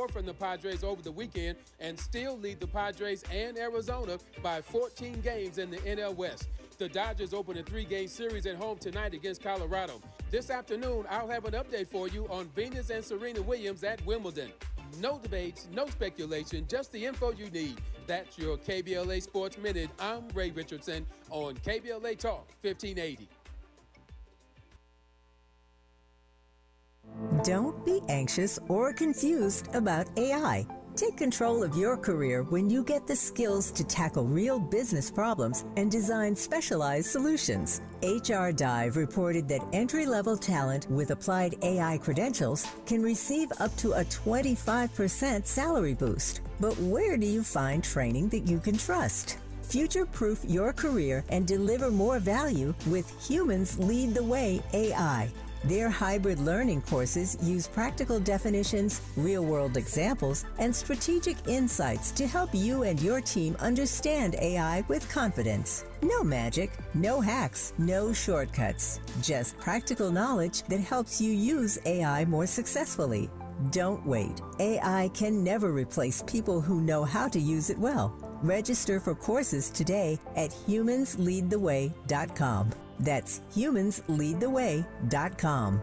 score from the Padres over the weekend and still lead the Padres and Arizona by 14 games in the NL West. The Dodgers open a 3-game series at home tonight against Colorado. This afternoon, I'll have an update for you on Venus and Serena Williams at Wimbledon. No debates, no speculation, just the info you need. That's your KBLA Sports Minute. I'm Ray Richardson on KBLA Talk 1580. Don't be anxious or confused about AI. Take control of your career when you get the skills to tackle real business problems and design specialized solutions. HR Dive reported that entry-level talent with applied AI credentials can receive up to a 25% salary boost. But where do you find training that you can trust? Future-proof your career and deliver more value with Humans Lead the Way AI. Their hybrid learning courses use practical definitions, real-world examples, and strategic insights to help you and your team understand AI with confidence. No magic, no hacks, no shortcuts. Just practical knowledge that helps you use AI more successfully. Don't wait. AI can never replace people who know how to use it well. Register for courses today at humansleadtheway.com. That's humansleadtheway.com.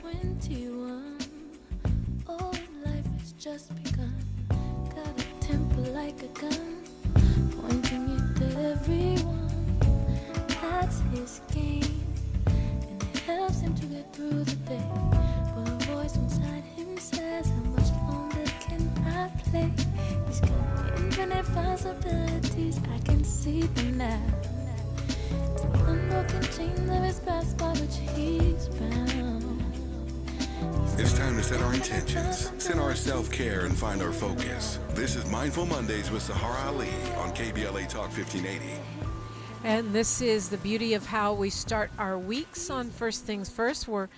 21, oh, life has just begun. Got a temper like a gun, pointing it at everyone. That's his game, and it helps him to get through the day. But a voice inside him says, how much longer can I play? He's got infinite possibilities, I can see them now. Unbroken chains of his past by which he's bound. It's time to set our intentions, set our self-care, and find our focus. This is Mindful Mondays with Saharah Ali on KBLA Talk 1580. And this is the beauty of how we start our weeks on First Things First. We're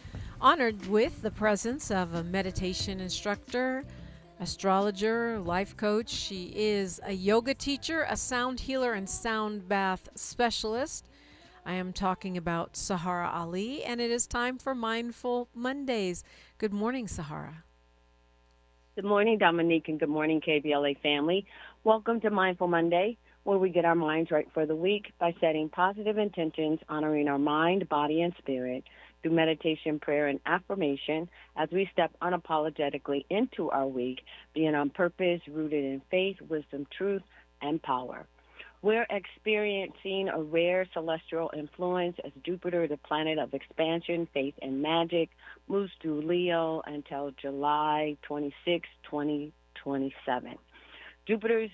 honored with the presence of a meditation instructor, astrologer, life coach. She is a yoga teacher, a sound healer, and sound bath specialist. I am talking about Saharah Ali, and it is time for Mindful Mondays. Good morning, Saharah. Good morning, Dominique, and good morning, KBLA family. Welcome to Mindful Monday, where we get our minds right for the week by setting positive intentions, honoring our mind, body, and spirit through meditation, prayer, and affirmation as we step unapologetically into our week, being on purpose, rooted in faith, wisdom, truth, and power. We're experiencing a rare celestial influence as Jupiter, the planet of expansion, faith, and magic, moves through Leo until July 26, 2027. Jupiter's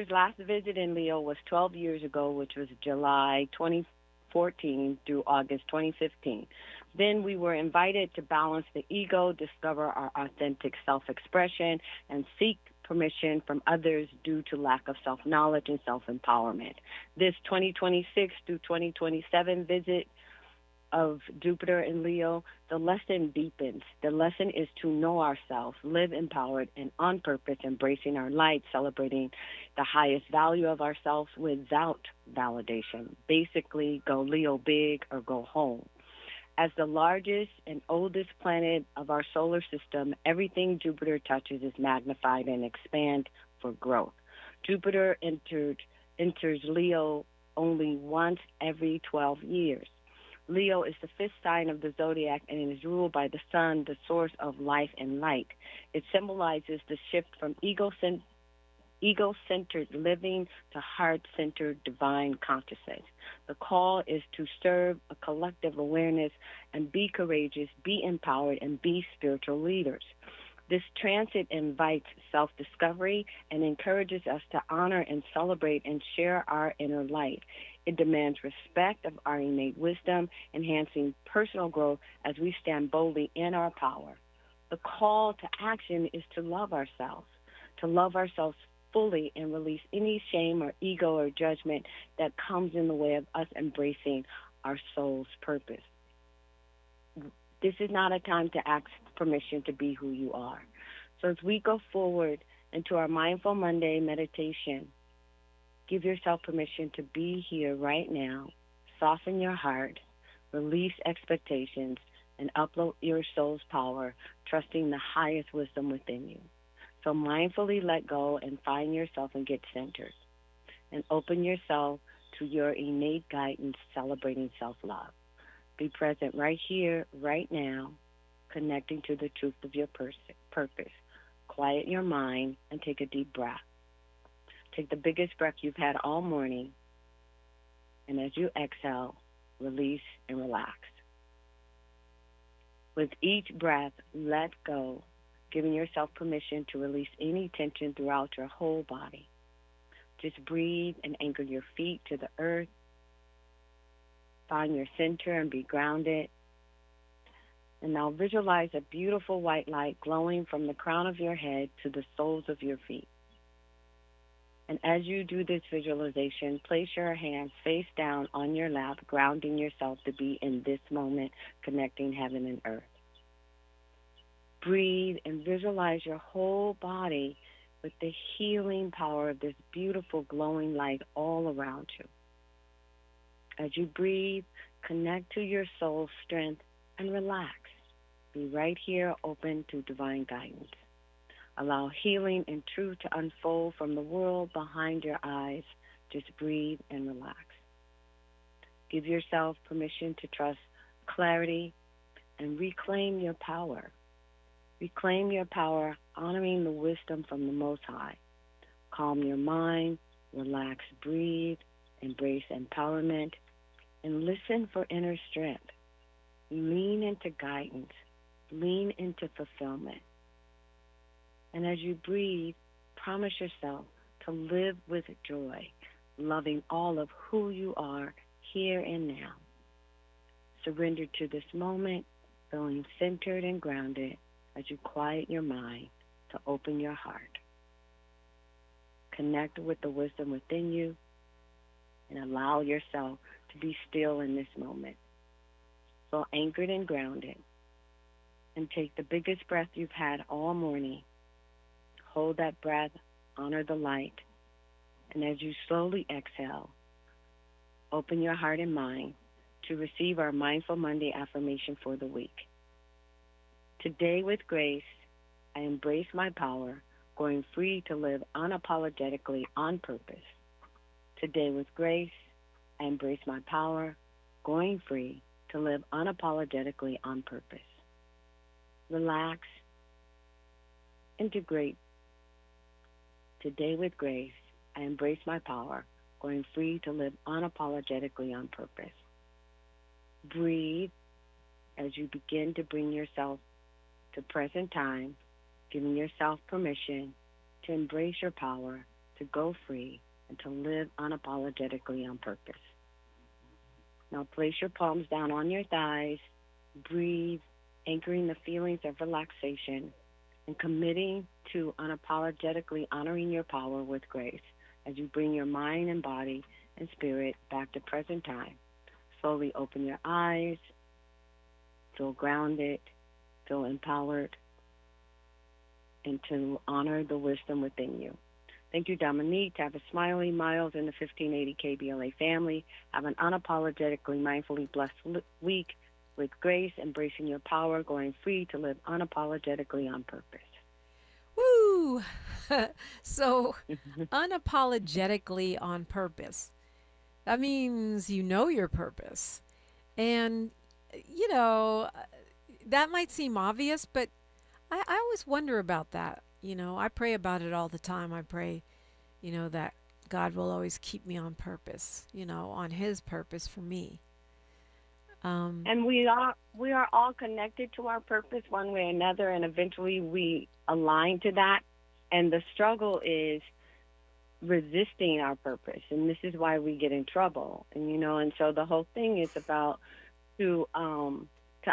last visit in Leo was 12 years ago, which was July 2014 through August 2015. Then we were invited to balance the ego, discover our authentic self-expression, and seek permission from others due to lack of self-knowledge and self-empowerment. This 2026 through 2027 visit of Jupiter in Leo, the lesson deepens. The lesson is to know ourselves, live empowered and on purpose, embracing our light, celebrating the highest value of ourselves without validation. Basically, go Leo big or go home. As the largest and oldest planet of our solar system, everything Jupiter touches is magnified and expand for growth. Jupiter enters Leo only once every 12 years. Leo is the fifth sign of the zodiac and is ruled by the sun, the source of life and light. It symbolizes the shift from ego-centered living to heart-centered divine consciousness. The call is to serve a collective awareness and be courageous, be empowered, and be spiritual leaders. This transit invites self-discovery and encourages us to honor and celebrate and share our inner light. It demands respect of our innate wisdom, enhancing personal growth as we stand boldly in our power. The call to action is to love ourselves fully and release any shame or ego or judgment that comes in the way of us embracing our soul's purpose. This is not a time to ask permission to be who you are. So as we go forward into our Mindful Monday meditation, give yourself permission to be here right now, soften your heart, release expectations, and upload your soul's power, trusting the highest wisdom within you. So mindfully let go and find yourself and get centered. And open yourself to your innate guidance, celebrating self-love. Be present right here, right now, connecting to the truth of your purpose. Quiet your mind and take a deep breath. Take the biggest breath you've had all morning. And as you exhale, release and relax. With each breath, let go, giving yourself permission to release any tension throughout your whole body. Just breathe and anchor your feet to the earth. Find your center and be grounded. And now visualize a beautiful white light glowing from the crown of your head to the soles of your feet. And as you do this visualization, place your hands face down on your lap, grounding yourself to be in this moment, connecting heaven and earth. Breathe and visualize your whole body with the healing power of this beautiful glowing light all around you. As you breathe, connect to your soul's strength and relax. Be right here, open to divine guidance. Allow healing and truth to unfold from the world behind your eyes. Just breathe and relax. Give yourself permission to trust clarity and reclaim your power. Reclaim your power, honoring the wisdom from the Most High. Calm your mind, relax, breathe, embrace empowerment, and listen for inner strength. Lean into guidance. Lean into fulfillment. And as you breathe, promise yourself to live with joy, loving all of who you are here and now. Surrender to this moment, feeling centered and grounded as you quiet your mind to open your heart. Connect with the wisdom within you and allow yourself to be still in this moment. Feel anchored and grounded. And take the biggest breath you've had all morning. Hold that breath, honor the light, and as you slowly exhale, open your heart and mind to receive our Mindful Monday affirmation for the week. Today with grace, I embrace my power, going free to live unapologetically on purpose. Today with grace, I embrace my power, going free to live unapologetically on purpose. Relax, integrate. Today with grace, I embrace my power, going free to live unapologetically on purpose. Breathe as you begin to bring yourself to present time, giving yourself permission to embrace your power, to go free, and to live unapologetically on purpose. Now place your palms down on your thighs, breathe, anchoring the feelings of relaxation, and committing to unapologetically honoring your power with grace as you bring your mind and body and spirit back to present time. Slowly open your eyes, feel grounded, feel empowered, and to honor the wisdom within you. Thank you, Dominique. Have a smiley Miles in the 1580 KBLA family. Have an unapologetically mindfully blessed week with grace, embracing your power, going free to live unapologetically on purpose. Woo! So, unapologetically on purpose. That means you know your purpose. And, that might seem obvious, but I always wonder about that. I pray about it all the time. I pray, that God will always keep me on purpose, on His purpose for me. And we are all connected to our purpose one way or another, and eventually we align to that. And the struggle is resisting our purpose, and this is why we get in trouble. And so the whole thing is about to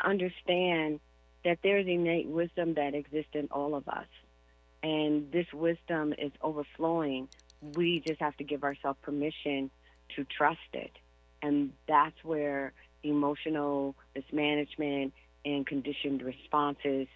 understand that there's innate wisdom that exists in all of us, and this wisdom is overflowing. We just have to give ourselves permission to trust it, and that's where emotional mismanagement and conditioned responses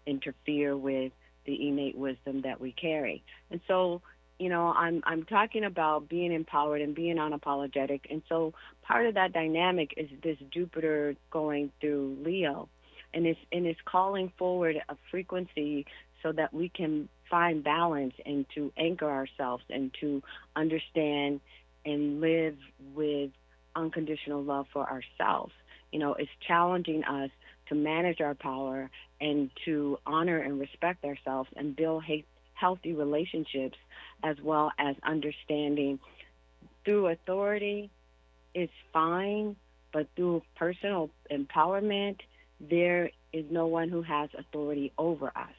interfere with the innate wisdom that we carry. And so, I'm talking about being empowered and being unapologetic. And so part of that dynamic is this Jupiter going through Leo. and it's calling forward a frequency so that we can find balance and to anchor ourselves and to understand and live with unconditional love for ourselves. It's challenging us to manage our power and to honor and respect ourselves and build healthy relationships, as well as understanding through authority is fine, but through personal empowerment, there is no one who has authority over us.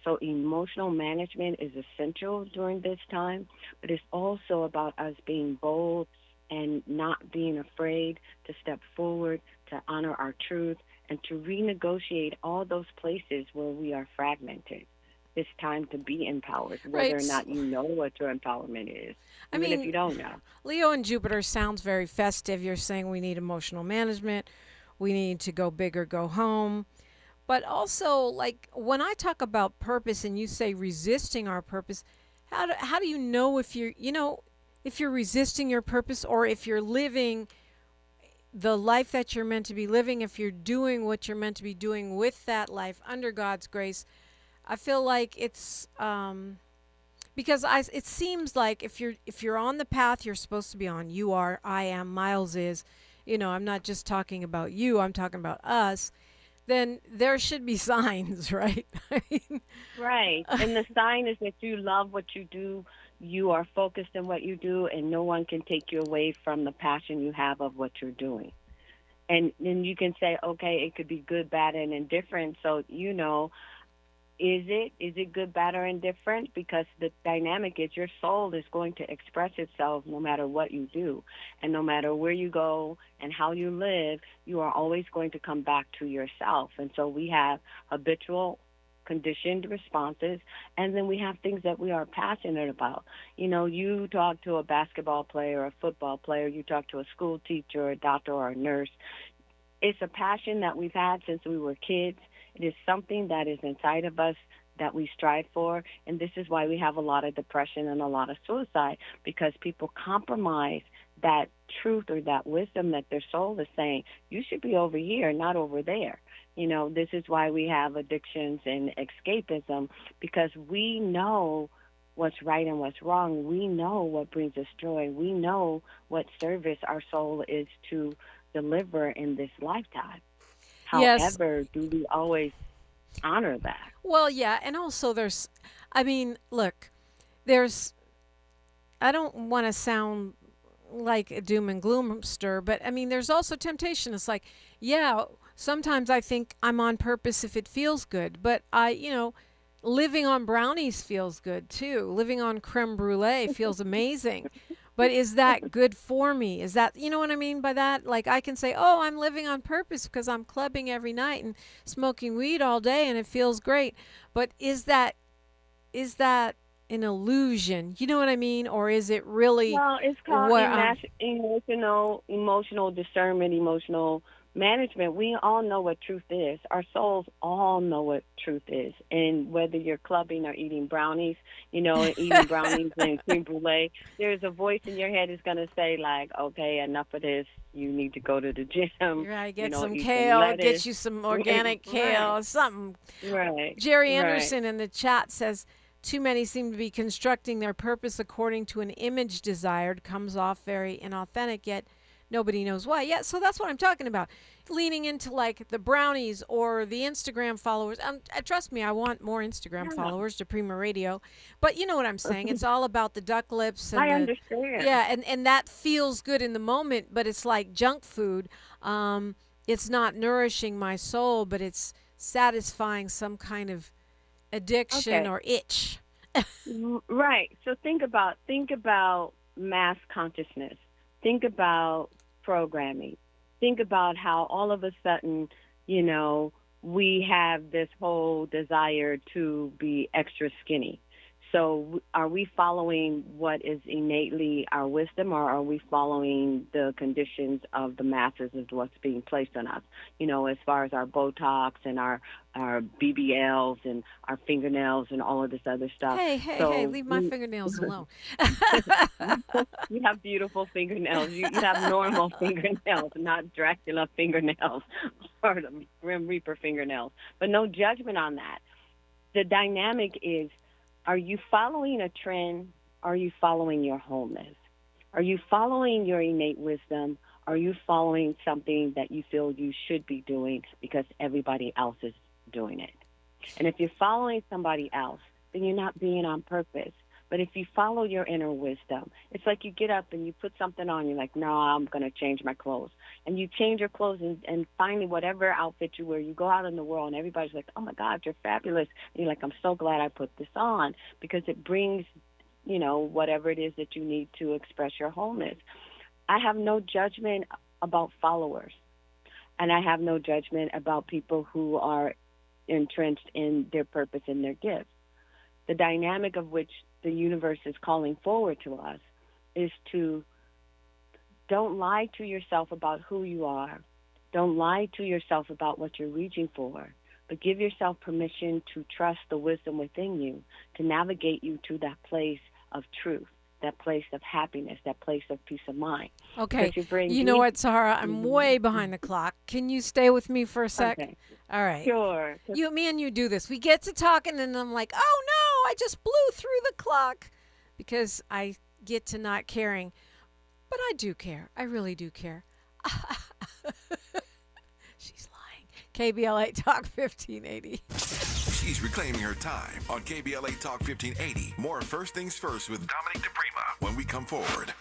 So emotional management is essential during this time, but it's also about us being bold and not being afraid to step forward, to honor our truth, and to renegotiate all those places where we are fragmented. It's time to be empowered, whether or not you know what your empowerment is, even if you don't know. Leo and Jupiter sounds very festive. You're saying we need emotional management. We need to go big or go home. But also, like, when I talk about purpose and you say resisting our purpose, how do you know if you're resisting your purpose, or if you're living the life that you're meant to be living, if you're doing what you're meant to be doing with that life under God's grace? I feel like it's because it seems like if you're on the path you're supposed to be on, you are, I am, Miles is, I'm not just talking about you, I'm talking about us, then there should be signs, right? Right. And the sign is that you love what you do, you are focused on what you do, and no one can take you away from the passion you have of what you're doing. And then you can say, okay, it could be good, bad, and indifferent. So, is it good, bad, or indifferent? Because the dynamic is your soul is going to express itself no matter what you do. And no matter where you go and how you live, you are always going to come back to yourself. And so we have habitual conditioned responses, and then we have things that we are passionate about. You talk to a basketball player, a football player, you talk to a school teacher, a doctor, or a nurse. It's a passion that we've had since we were kids. It is something that is inside of us that we strive for, and this is why we have a lot of depression and a lot of suicide, because people compromise that truth or that wisdom that their soul is saying, you should be over here, not over there. This is why we have addictions and escapism, because we know what's right and what's wrong. We know what brings us joy. We know what service our soul is to deliver in this lifetime. However, do we always honor that? Well, yeah, and also look, I don't want to sound like a doom and gloomster, but there's also temptation. It's like, yeah, sometimes I think I'm on purpose if it feels good, but living on brownies feels good too. Living on creme brulee feels amazing. But is that good for me? Is that, what I mean by that? Like, I can say, oh, I'm living on purpose because I'm clubbing every night and smoking weed all day and it feels great. But is that an illusion? You know what I mean? Or is it really? Well, it's called emotional discernment, emotional management. We all know what truth is. Our souls all know what truth is. And whether you're clubbing or eating brownies, eating brownies and creme brulee, there's a voice in your head that's going to say, like, okay, enough of this. You need to go to the gym. Right, get some kale, get you some organic kale, something. Right. Jerry Anderson in the chat says, too many seem to be constructing their purpose according to an image desired, comes off very inauthentic, yet nobody knows why. Yeah, so that's what I'm talking about. Leaning into like the brownies or the Instagram followers. Trust me, I want more Instagram followers to Prima Radio. But you know what I'm saying. It's all about the duck lips. And I understand. Yeah, and that feels good in the moment, but it's like junk food. It's not nourishing my soul, but it's satisfying some kind of addiction or itch. Right. So think about mass consciousness. Think about programming. Think about how all of a sudden, we have this whole desire to be extra skinny. So are we following what is innately our wisdom, or are we following the conditions of the masses of what's being placed on us? You know, as far as our Botox and our BBLs and our fingernails and all of this other stuff. Hey, leave my fingernails alone. You have beautiful fingernails. You have normal fingernails, not Dracula fingernails or the Grim Reaper fingernails. But no judgment on that. The dynamic is, are you following a trend? Are you following your wholeness? Are you following your innate wisdom? Are you following something that you feel you should be doing because everybody else is doing it? And if you're following somebody else, then you're not being on purpose. But if you follow your inner wisdom, it's like you get up and you put something on, you're like, no, I'm going to change my clothes. And you change your clothes, and finally, whatever outfit you wear, you go out in the world, and everybody's like, oh, my God, you're fabulous. And you're like, I'm so glad I put this on, because it brings, you know, whatever it is that you need to express your wholeness. I have no judgment about followers, and I have no judgment about people who are entrenched in their purpose and their gifts. The dynamic of which the universe is calling forward to us is to don't lie to yourself about who you are. Don't lie to yourself about what you're reaching for, but give yourself permission to trust the wisdom within you to navigate you to that place of truth, that place of happiness, that place of peace of mind. Okay. You know what, Saharah? I'm way behind the clock. Can you stay with me for a sec? Okay. All right. Sure. Me and you do this. We get to talking, and I'm like, oh, no, I just blew through the clock, because I get to not caring. But I do care. I really do care. She's lying. KBLA Talk 1580. She's reclaiming her time on KBLA Talk 1580. More First Things First with Dominique DePrima when we come forward.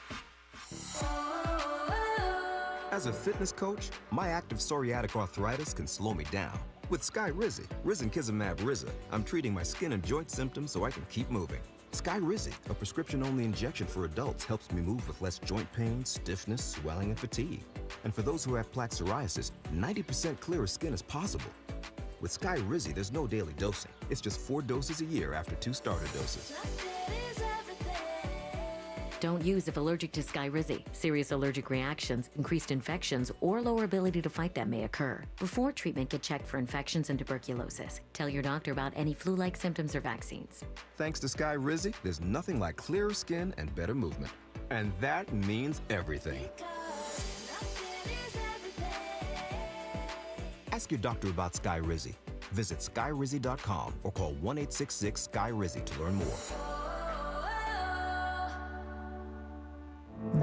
As a fitness coach, my active psoriatic arthritis can slow me down. With Skyrizi, Risankizumab Riza, I'm treating my skin and joint symptoms so I can keep moving. Skyrizi, a prescription-only injection for adults, helps me move with less joint pain, stiffness, swelling, and fatigue. And for those who have plaque psoriasis, 90% clearer skin is possible. With Skyrizi, there's no daily dosing. It's just 4 doses a year after 2 starter doses. Don't use if allergic to Skyrizi. Serious allergic reactions, increased infections, or lower ability to fight them may occur. Before treatment, get checked for infections and tuberculosis. Tell your doctor about any flu-like symptoms or vaccines. Thanks to Skyrizi, there's nothing like clearer skin and better movement. And that means everything. Ask your doctor about Skyrizi. Visit skyrizi.com or call 1-866-SKY-RIZI to learn more.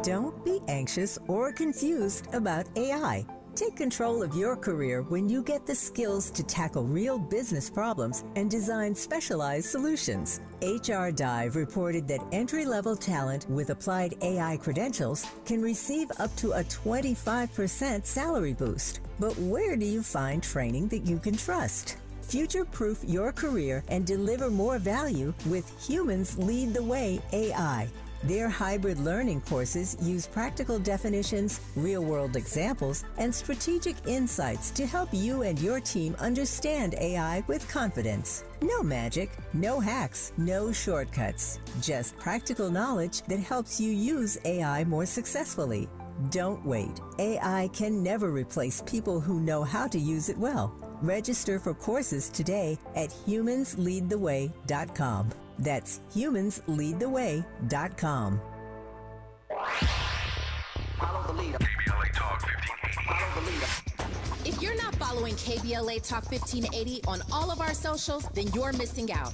Don't be anxious or confused about AI. Take control of your career when you get the skills to tackle real business problems and design specialized solutions. HR Dive reported that entry-level talent with applied AI credentials can receive up to a 25% salary boost. But where do you find training that you can trust? Future-proof your career and deliver more value with Humans Lead the Way AI. Their hybrid learning courses use practical definitions, real-world examples, and strategic insights to help you and your team understand AI with confidence. No magic, no hacks, no shortcuts. Just practical knowledge that helps you use AI more successfully. Don't wait. AI can never replace people who know how to use it well. Register for courses today at humansleadtheway.com. That's humansleadtheway.com. Follow the leader. KBLA Talk 1580. Follow the leader. If you're not following KBLA Talk 1580 on all of our socials, then you're missing out.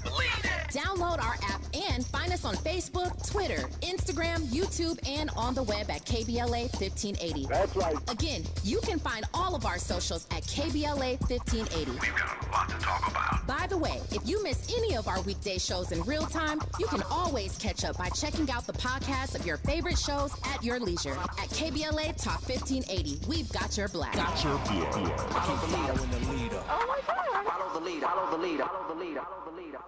Download our app and find us on Facebook, Twitter, Instagram, YouTube, and on the web at KBLA 1580. That's right. Again, you can find all of our socials at KBLA 1580. We've got a lot to talk about. By the way, if you miss any of our weekday shows in real time, you can always catch up by checking out the podcast of your favorite shows at your leisure. At KBLA Talk 1580, we've got your black. Got your beer. Follow the leader. Oh my God. Follow the leader. Follow the leader. Follow the leader. Follow the leader.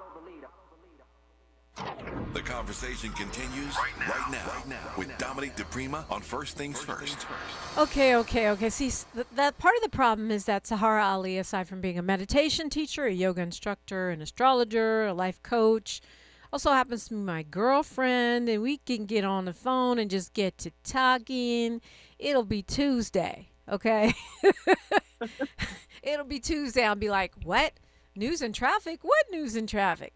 The conversation continues right now with Dominique DePrima on First Things First. Okay. See, that part of the problem is that Saharah Ali, aside from being a meditation teacher, a yoga instructor, an astrologer, a life coach, Also happens to be my girlfriend, and we can get on the phone and just get to talking. It'll be Tuesday, okay? It'll be Tuesday. I'll be like, what? News and traffic? What news and traffic?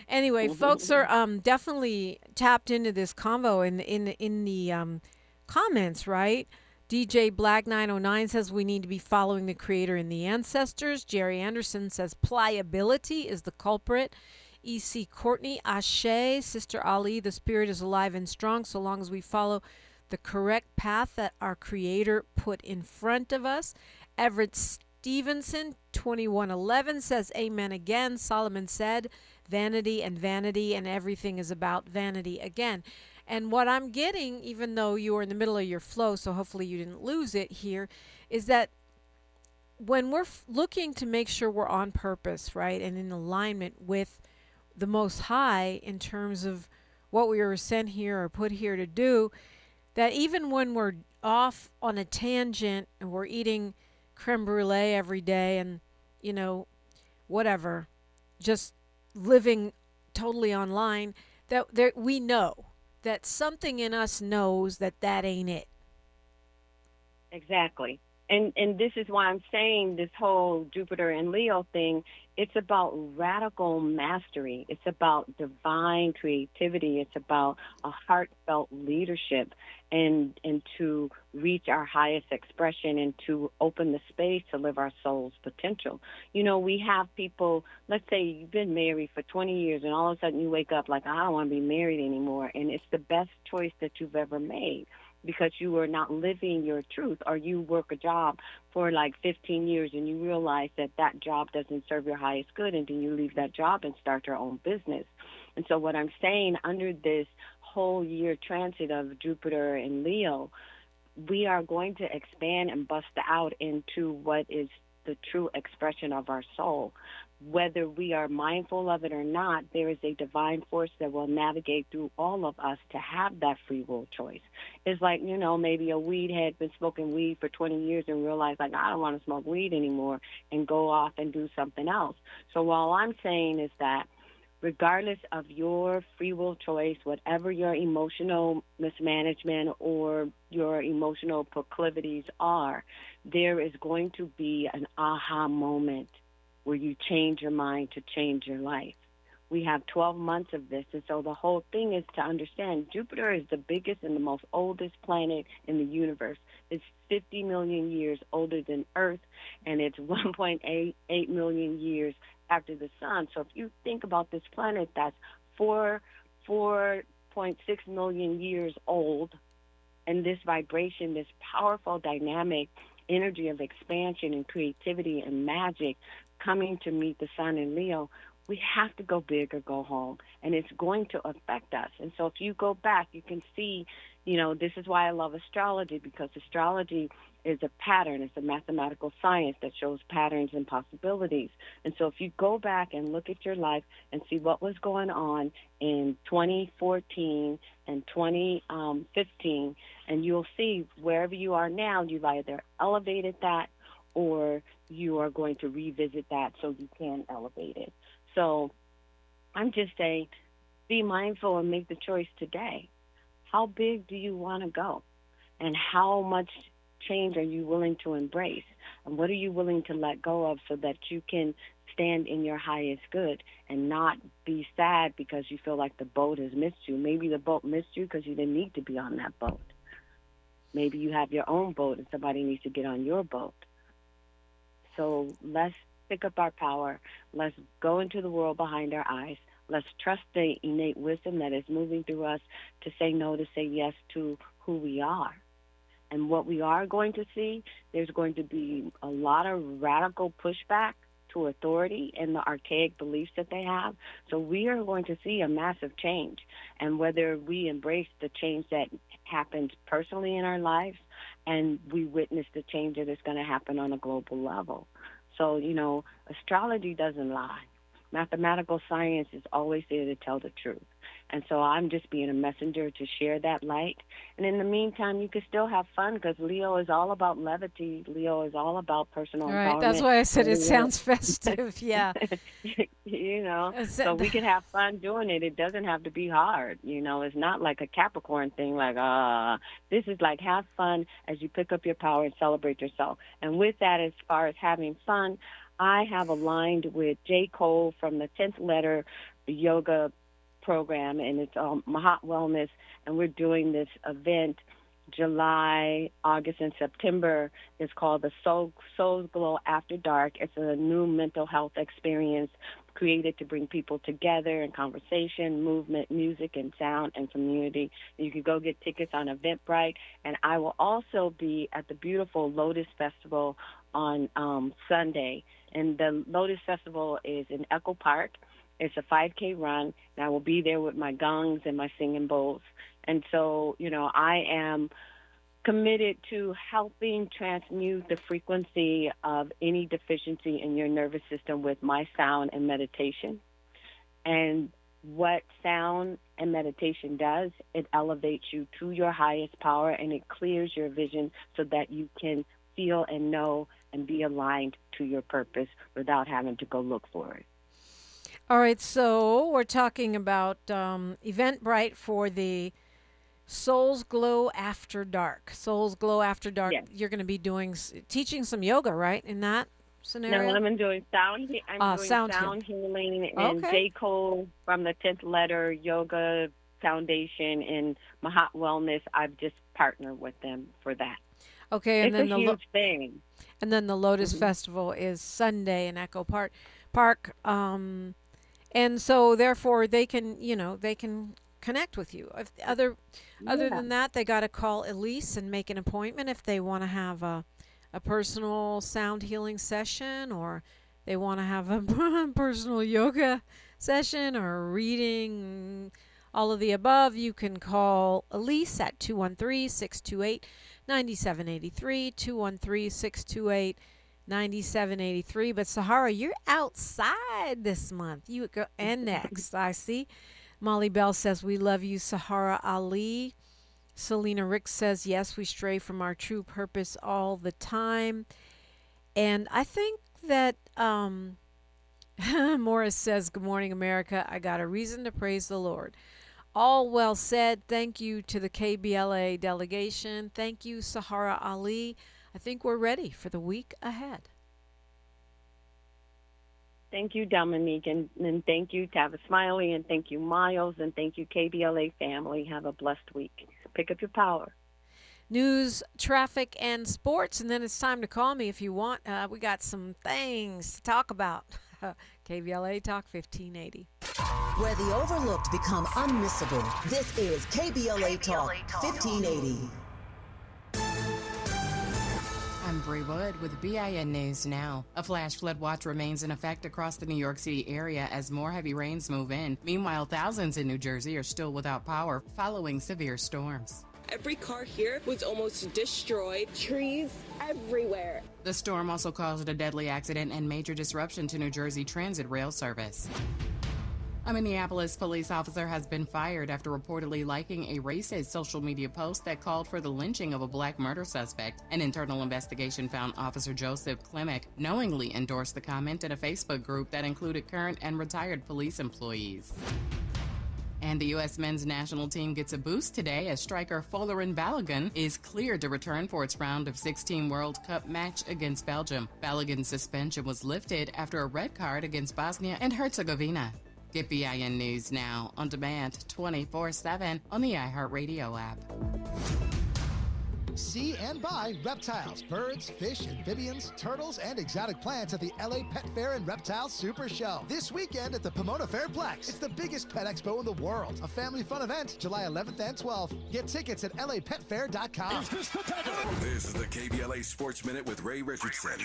Anyway, folks are definitely tapped into this convo in the comments, right? DJ Black 909 says we need to be following the creator and the ancestors. Jerry Anderson says pliability is the culprit. E.C. Courtney, Ashe, Sister Ali, the spirit is alive and strong so long as we follow the correct path that our creator put in front of us. Everett Stevenson, 2111, says amen again. Solomon said, vanity and everything is about vanity again. And what I'm getting, even though you are in the middle of your flow, so hopefully you didn't lose it here, is that when we're looking to make sure we're on purpose, right, and in alignment with the Most High in terms of what we were sent here or put here to do, that even when we're off on a tangent and we're eating creme brulee every day and, you know, whatever, just living totally online, that we know that something in us knows that that ain't it. Exactly. And this is why I'm saying this whole Jupiter and Leo thing, it's about radical mastery. It's about divine creativity. It's about a heartfelt leadership and to reach our highest expression and to open the space to live our soul's potential. You know, we have people, let's say you've been married for 20 years and all of a sudden you wake up like, I don't want to be married anymore. And it's the best choice that you've ever made, because you are not living your truth, or you work a job for like 15 years and you realize that that job doesn't serve your highest good, and then you leave that job and start your own business. And so what I'm saying, under this whole year transit of Jupiter and Leo, we are going to expand and bust out into what is the true expression of our soul. Whether we are mindful of it or not, there is a divine force that will navigate through all of us to have that free will choice. It's like, you know, maybe a weed head been smoking weed for 20 years and realized, like, I don't want to smoke weed anymore, and go off and do something else. So all I'm saying is that regardless of your free will choice, whatever your emotional mismanagement or your emotional proclivities are, there is going to be an aha moment where you change your mind to change your life. We have 12 months of this, and so the whole thing is to understand Jupiter is the biggest and the most oldest planet in the universe. It's 50 million years older than Earth, and it's 1.88 million years after the sun. So if you think about this planet that's 4.6 million years old, and this vibration, this powerful dynamic energy of expansion and creativity and magic coming to meet the sun in Leo, we have to go big or go home, and it's going to affect us. And so if you go back, you can see, you know, this is why I love astrology, because astrology is a pattern. It's a mathematical science that shows patterns and possibilities. And so if you go back and look at your life and see what was going on in 2014 and 2015, and you'll see wherever you are now, you've either elevated that or you are going to revisit that so you can elevate it. So I'm just saying, be mindful and make the choice today. How big do you want to go? And how much change are you willing to embrace? And what are you willing to let go of so that you can stand in your highest good and not be sad because you feel like the boat has missed you? Maybe the boat missed you because you didn't need to be on that boat. Maybe you have your own boat and somebody needs to get on your boat. So let's pick up our power. Let's go into the world behind our eyes. Let's trust the innate wisdom that is moving through us to say no, to say yes to who we are. And what we are going to see, there's going to be a lot of radical pushback to authority and the archaic beliefs that they have. So we are going to see a massive change. And whether we embrace the change that happens personally in our lives, and we witness the change that is going to happen on a global level. So, you know, astrology doesn't lie. Mathematical science is always there to tell the truth. And so I'm just being a messenger to share that light. And in the meantime, you can still have fun because Leo is all about levity. Leo is all about personal empowerment. Right. That's why I said it sounds festive. Yeah. You know, so we can have fun doing it. It doesn't have to be hard. You know, it's not like a Capricorn thing like, this is like have fun as you pick up your power and celebrate yourself. And with that, as far as having fun, I have aligned with J. Cole from the 10th Letter Yoga program, and it's Mahat Wellness, and we're doing this event July, August, and September. It's called the Soul's Glow After Dark. It's a new mental health experience created to bring people together in conversation, movement, music, and sound, and community. You can go get tickets on Eventbrite, and I will also be at the beautiful Lotus Festival on Sunday. And the Lotus Festival is in Echo Park. It's a 5K run, and I will be there with my gongs and my singing bowls. And so, you know, I am committed to helping transmute the frequency of any deficiency in your nervous system with my sound and meditation. And what sound and meditation does, it elevates you to your highest power, and it clears your vision so that you can feel and know and be aligned to your purpose without having to go look for it. All right, so we're talking about Eventbrite for the Soul's Glow After Dark. Soul's Glow After Dark. Yes. You're going to be teaching some yoga, right, in that scenario? No, I'm doing sound healing, and J. Cole from the 10th Letter Yoga Foundation and Mahat Wellness. I've just partnered with them for that. Okay, and it's then a huge thing. And then the Lotus Festival is Sunday in Echo Park. And so therefore they can connect with you. If other than that, they got to call Elise and make an appointment if they want to have a personal sound healing session, or they want to have a personal yoga session or reading, all of the above. You can call Elise at 213-628-9783, 213-628-9783. But Saharah, you're outside this month. You go and next. I see. Molly Bell says, we love you, Saharah Ali. Selena Rick says, yes, we stray from our true purpose all the time. And I think that Morris says, good morning, America. I got a reason to praise the Lord. All well said. Thank you to the KBLA delegation. Thank you, Saharah Ali. I think we're ready for the week ahead. Thank you, Dominique, and thank you, Tavis Smiley, and thank you, Miles, and thank you, KBLA family. Have a blessed week. Pick up your power. News, traffic, and sports, and then it's time to call me if you want. We got some things to talk about. KBLA Talk 1580. Where the overlooked become unmissable. This is KBLA Talk 1580. I'm Bree Wood with BIN News Now. A flash flood watch remains in effect across the New York City area as more heavy rains move in. Meanwhile, thousands in New Jersey are still without power following severe storms. Every car here was almost destroyed. Trees everywhere. The storm also caused a deadly accident and major disruption to New Jersey Transit rail service. A Minneapolis police officer has been fired after reportedly liking a racist social media post that called for the lynching of a black murder suspect. An internal investigation found Officer Joseph Klimek knowingly endorsed the comment in a Facebook group that included current and retired police employees. And the U.S. men's national team gets a boost today as striker Folarin Balogun is cleared to return for its round of 16 World Cup match against Belgium. Balogun's suspension was lifted after a red card against Bosnia and Herzegovina. Get BIN News Now on demand 24/7 on the iHeartRadio app. See and buy reptiles, birds, fish, amphibians, turtles, and exotic plants at the LA Pet Fair and Reptile Super Show. This weekend at the Pomona Fairplex. It's the biggest pet expo in the world. A family fun event, July 11th and 12th. Get tickets at lapetfair.com. This is the KBLA Sports Minute with Ray Richardson.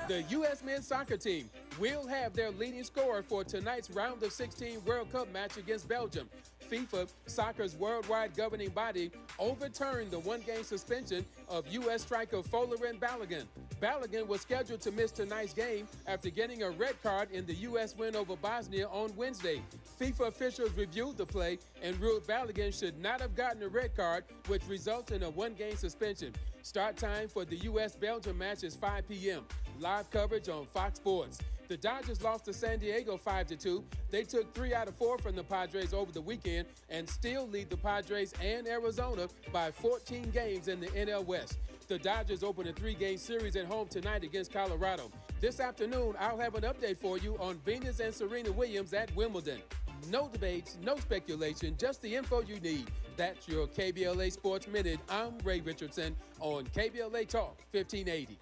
The U.S. men's soccer team will have their leading scorer for tonight's round of 16 World Cup match against Belgium. FIFA, soccer's worldwide governing body, overturned the one-game suspension of U.S. striker Folarin Balogun. Balogun was scheduled to miss tonight's game after getting a red card in the U.S. win over Bosnia on Wednesday. FIFA officials reviewed the play and ruled Balogun should not have gotten a red card, which results in a one-game suspension. Start time for the U.S.-Belgium match is 5 p.m. Live coverage on Fox Sports. The Dodgers lost to San Diego 5-2. They took 3 out of 4 from the Padres over the weekend and still lead the Padres and Arizona by 14 games in the NL West. The Dodgers open a 3-game series at home tonight against Colorado. This afternoon, I'll have an update for you on Venus and Serena Williams at Wimbledon. No debates, no speculation, just the info you need. That's your KBLA Sports Minute. I'm Ray Richardson on KBLA Talk 1580.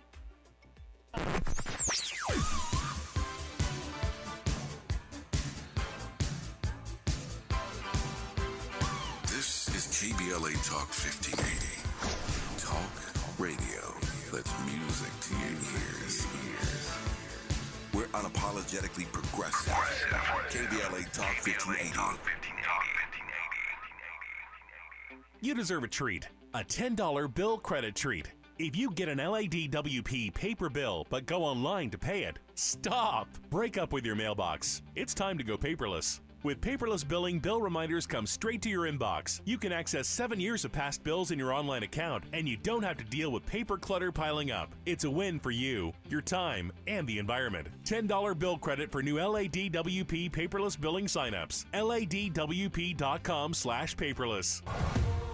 This is KBLA Talk 1580. Talk radio that's music to your ears. We're unapologetically progressive. KBLA Talk 1580. You deserve a treat. A $10 bill credit treat. If you get an LADWP paper bill but go online to pay it, stop! Break up with your mailbox. It's time to go paperless. With paperless billing, bill reminders come straight to your inbox. You can access 7 years of past bills in your online account, and you don't have to deal with paper clutter piling up. It's a win for you, your time, and the environment. $10 bill credit for new LADWP paperless billing signups. LADWP.com/paperless.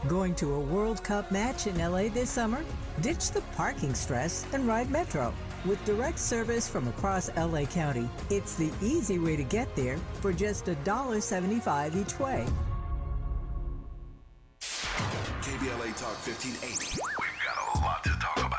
Going to a World Cup match in LA this summer? Ditch the parking stress and ride Metro. With direct service from across LA County, it's the easy way to get there for just $1.75 each way. KBLA Talk 1580. We've got a lot to talk about.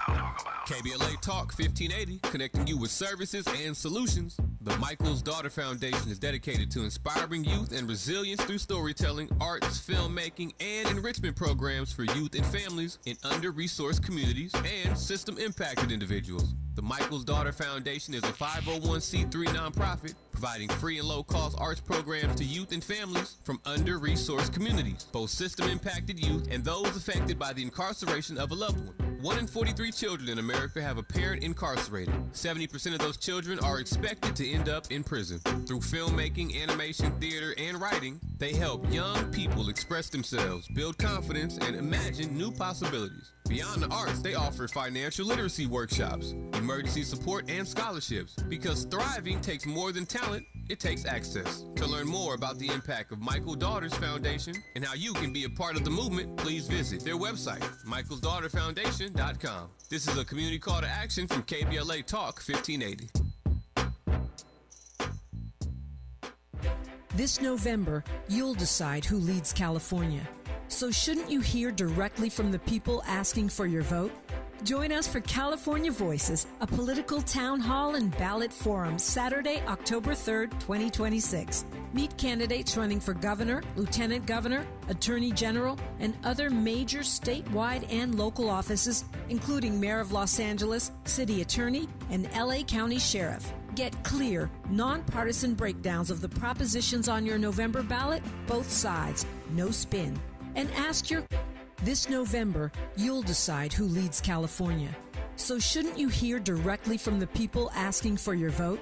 KBLA Talk 1580, connecting you with services and solutions. The Michael's Daughter Foundation is dedicated to inspiring youth and resilience through storytelling, arts, filmmaking, and enrichment programs for youth and families in under-resourced communities and system-impacted individuals. The Michael's Daughter Foundation is a 501c3 nonprofit providing free and low-cost arts programs to youth and families from under-resourced communities, both system-impacted youth and those affected by the incarceration of a loved one. 1 in 43 children in America have a parent incarcerated. 70% of those children are expected to end up in prison. Through filmmaking, animation, theater, and writing, they help young people express themselves, build confidence, and imagine new possibilities. Beyond the arts, they offer financial literacy workshops, emergency support, and scholarships. Because thriving takes more than talent, it takes access. To learn more about the impact of Michael Daughters Foundation and how you can be a part of the movement, please visit their website, michaelsdaughterfoundation.com. This is a community call to action from KBLA Talk 1580. This November, you'll decide who leads California. So shouldn't you hear directly from the people asking for your vote? Join us for California Voices, a political town hall and ballot forum, Saturday, October 3rd, 2026. Meet candidates running for governor, lieutenant governor, attorney general, and other major statewide and local offices, including mayor of Los Angeles, city attorney, and LA County sheriff. Get clear, nonpartisan breakdowns of the propositions on your November ballot, both sides, no spin. And ask your... This November, you'll decide who leads California. So shouldn't you hear directly from the people asking for your vote?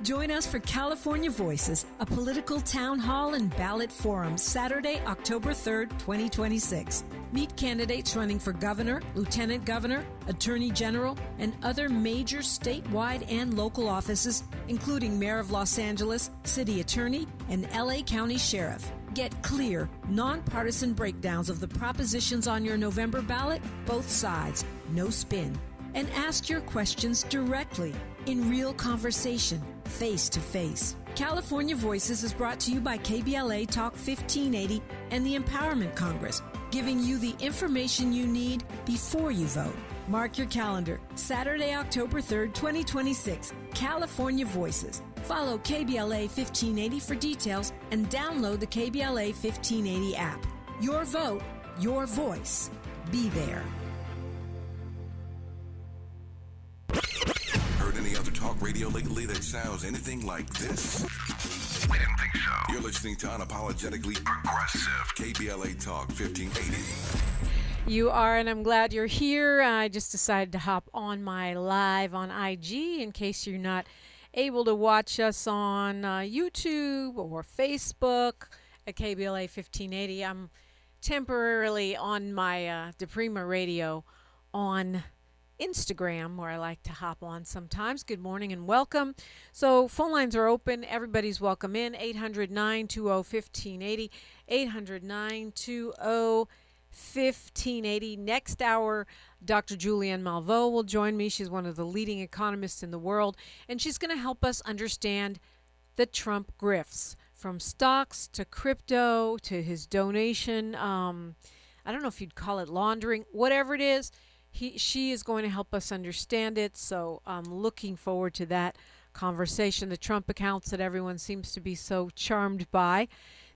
Join us for California Voices, a political town hall and ballot forum, Saturday, October 3rd, 2026. Meet candidates running for governor, lieutenant governor, attorney general, and other major statewide and local offices, including mayor of Los Angeles, city attorney, and LA County sheriff. Get clear, nonpartisan breakdowns of the propositions on your November ballot, both sides, no spin. And ask your questions directly, in real conversation, face to face. California Voices is brought to you by KBLA Talk 1580 and the Empowerment Congress, giving you the information you need before you vote. Mark your calendar, Saturday, October 3rd, 2026, California Voices. Follow KBLA 1580 for details and download the KBLA 1580 app. Your vote, your voice. Be there. Heard any other talk radio lately that sounds anything like this? We didn't think so. You're listening to Unapologetically Progressive KBLA Talk 1580. You are, and I'm glad you're here. I just decided to hop on my live on IG in case you're not able to watch us on YouTube or Facebook at KBLA 1580. I'm temporarily on my DePrima radio on Instagram, where I like to hop on sometimes. Good morning and welcome. So phone lines are open. Everybody's welcome in. 800-920-1580. 800-920-1580. Next hour, Dr. Julianne Malveaux will join me. She's one of the leading economists in the world, and she's going to help us understand the Trump grifts, from stocks to crypto to his donation. I don't know if you'd call it laundering, whatever it is. She is going to help us understand it, so I'm looking forward to that conversation. The Trump accounts that everyone seems to be so charmed by,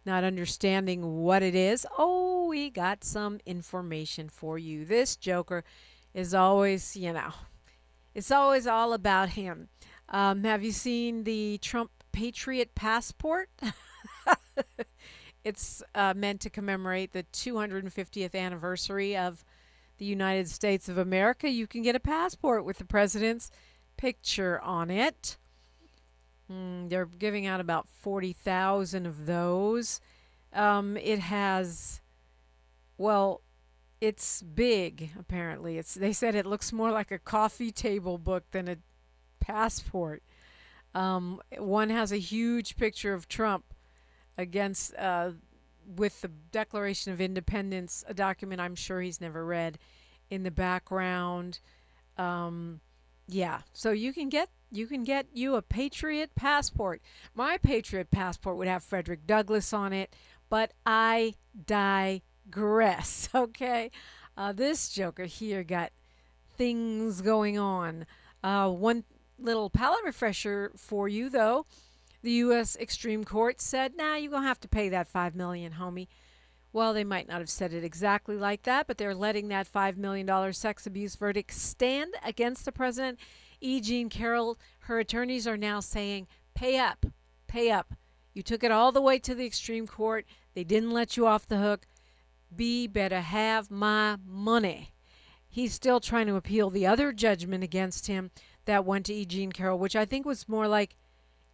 not understanding what it is. Oh, we got some information for you. This joker is always, it's always all about him. Have you seen the Trump Patriot passport? It's meant to commemorate the 250th anniversary of the United States of America. You can get a passport with the president's picture on it. They're giving out about 40,000 of those. It has, it's big, apparently. They said it looks more like a coffee table book than a passport. One has a huge picture of Trump against with the Declaration of Independence, a document I'm sure he's never read, in the background. So you can get you a Patriot passport. My Patriot passport would have Frederick Douglass on it, but I digress. Okay, this joker here got things going on. One little palate refresher for you, though. The U.S. Extreme Court said, you're going to have to pay that $5 million, homie. Well, they might not have said it exactly like that, but they're letting that $5 million sex abuse verdict stand against the president. E. Jean Carroll, her attorneys are now saying, pay up, pay up. You took it all the way to the Extreme Court. They didn't let you off the hook. B better have my money. He's still trying to appeal the other judgment against him that went to E. Jean Carroll, which I think was more like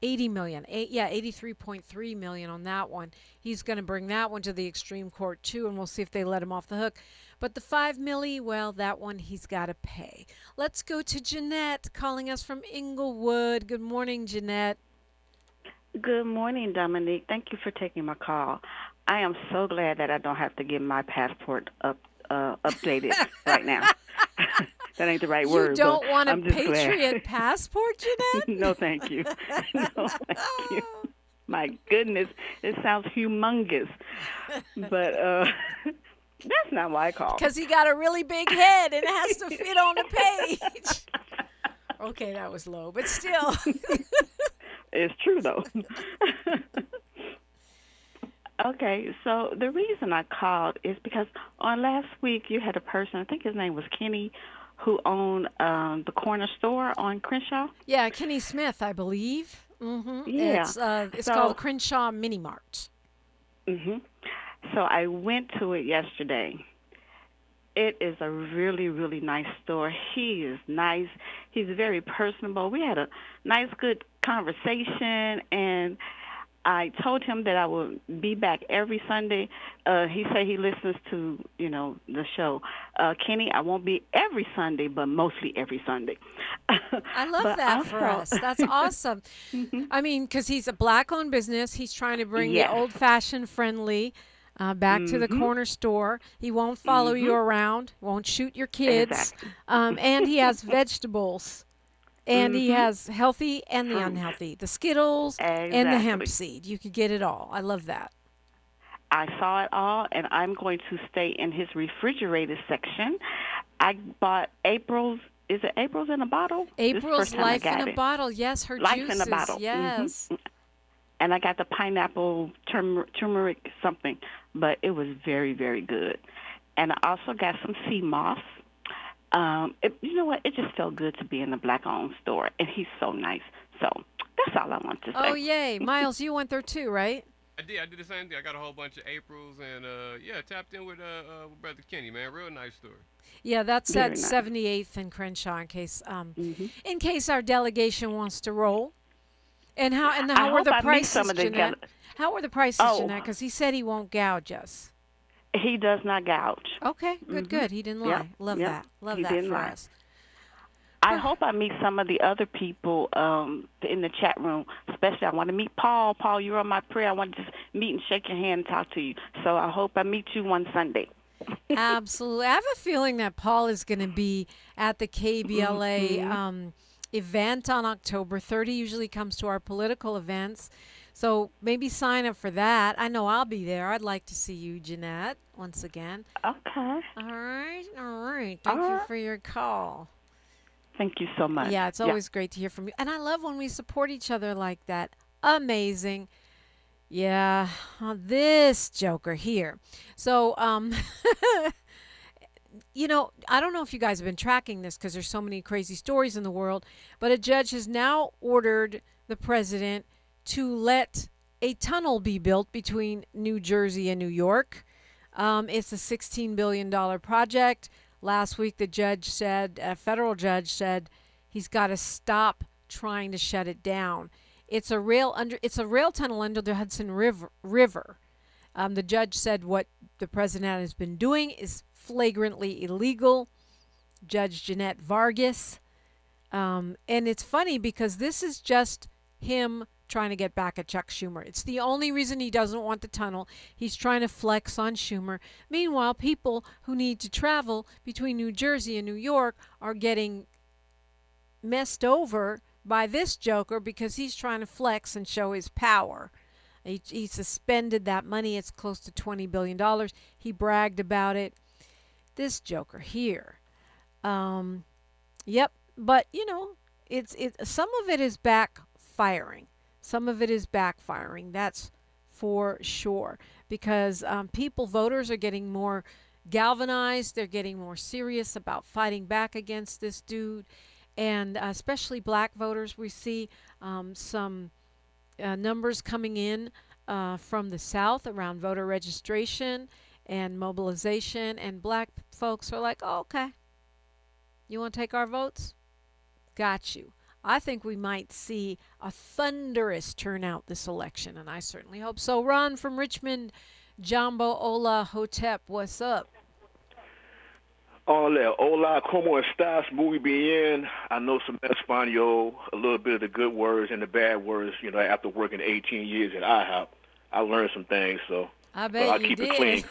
$80 million. $83.3 million on that one. He's going to bring that one to the Extreme Court too, and we'll see if they let him off the hook. But the $5 million, well, that one he's got to pay. Let's go to Jeanette calling us from Inglewood. Good morning, Jeanette. Good morning, Dominique. Thank you for taking my call. I am so glad that I don't have to get my passport updated right now. That ain't the right word. You don't want a Patriot passport, Jeanette? No, thank you. No, thank you. My goodness, it sounds humongous. But that's not why I called. Because he got a really big head and it has to fit on a page. Okay, that was low, but still. It's true, though. Okay, so the reason I called is because on last week you had a person, I think his name was Kenny, who owned the corner store on Crenshaw. Yeah, Kenny Smith, I believe. Mm-hmm. Yeah. It's called Crenshaw Mini Mart. Mm-hmm. So I went to it yesterday. It is a really, really nice store. He is nice. He's very personable. We had a nice, good conversation, and I told him that I would be back every Sunday. He said he listens to, the show. Kenny, I won't be every Sunday, but mostly every Sunday. I love that for us. That's awesome. Mm-hmm. I mean, because he's a black-owned business. He's trying to bring the old-fashioned friendly back to the corner store. He won't follow you around, won't shoot your kids. Exactly. And he has vegetables. And he has healthy and the unhealthy, the Skittles and the hemp seed. You could get it all. I love that. I saw it all, and I'm going to stay in his refrigerated section. I bought April's. Is it April's in a bottle? April's Life in a Bottle. Yes, her Life juices. in a Bottle. Yes. Mm-hmm. And I got the pineapple turmeric something, but it was very, very good. And I also got some sea moss. You know what? It just felt good to be in a black-owned store, and he's so nice. So that's all I want to say. Oh, yay. Miles, you went there too, right? I did the same thing. I got a whole bunch of Aprils and tapped in with Brother Kenny, man. Real nice story. Yeah, that's Very at nice. 78th and Crenshaw in case our delegation wants to roll. And how I were hope the I meet prices, some of the Jeanette? How were the prices, Oh. Jeanette? Because he said he won't gouge us. He does not gouge. Okay, good. He didn't lie. Yep, Love yep. that. Love He that didn't for lie. us. I hope I meet some of the other people in the chat room. Especially, I want to meet Paul. Paul, you're on my prayer. I want to just meet and shake your hand and talk to you. So I hope I meet you one Sunday. Absolutely. I have a feeling that Paul is going to be at the KBLA event on October 30. Usually comes to our political events. So maybe sign up for that. I know I'll be there. I'd like to see you, Jeanette, once again. Okay. All right. Thank you for your call. Thank you so much. Yeah, it's always great to hear from you. And I love when we support each other like that. Amazing. Yeah, this joker here. So, you know, I don't know if you guys have been tracking this because there's so many crazy stories in the world, but a judge has now ordered the president to let a tunnel be built between New Jersey and New York. It's a $16 billion project. Last week, the judge said, a federal judge said, he's got to stop trying to shut it down. It's a rail tunnel under the Hudson River. The judge said what the president has been doing is flagrantly illegal. Judge Jeanette Vargas. And it's funny because this is just him trying to get back at Chuck Schumer. It's the only reason he doesn't want the tunnel. He's trying to flex on Schumer. Meanwhile, people who need to travel between New Jersey and New York are getting messed over by this joker because he's trying to flex and show his power. He suspended that money. It's close to $20 billion. He bragged about it. This joker here. Yep. But, you know, some of it is backfiring. Some of it is backfiring. That's for sure. Because voters are getting more galvanized. They're getting more serious about fighting back against this dude. And especially black voters, we see some numbers coming in from the South around voter registration and mobilization. And black folks are like, oh, okay, you want to take our votes? Got you. I think we might see a thunderous turnout this election, and I certainly hope so. Ron from Richmond, Jumbo Ola Hotep, what's up? Hola, como estás? Muy bien. I know some Espanol, a little bit of the good words and the bad words. You know, after working 18 years at IHOP, I learned some things. So I bet you keep did. it clean.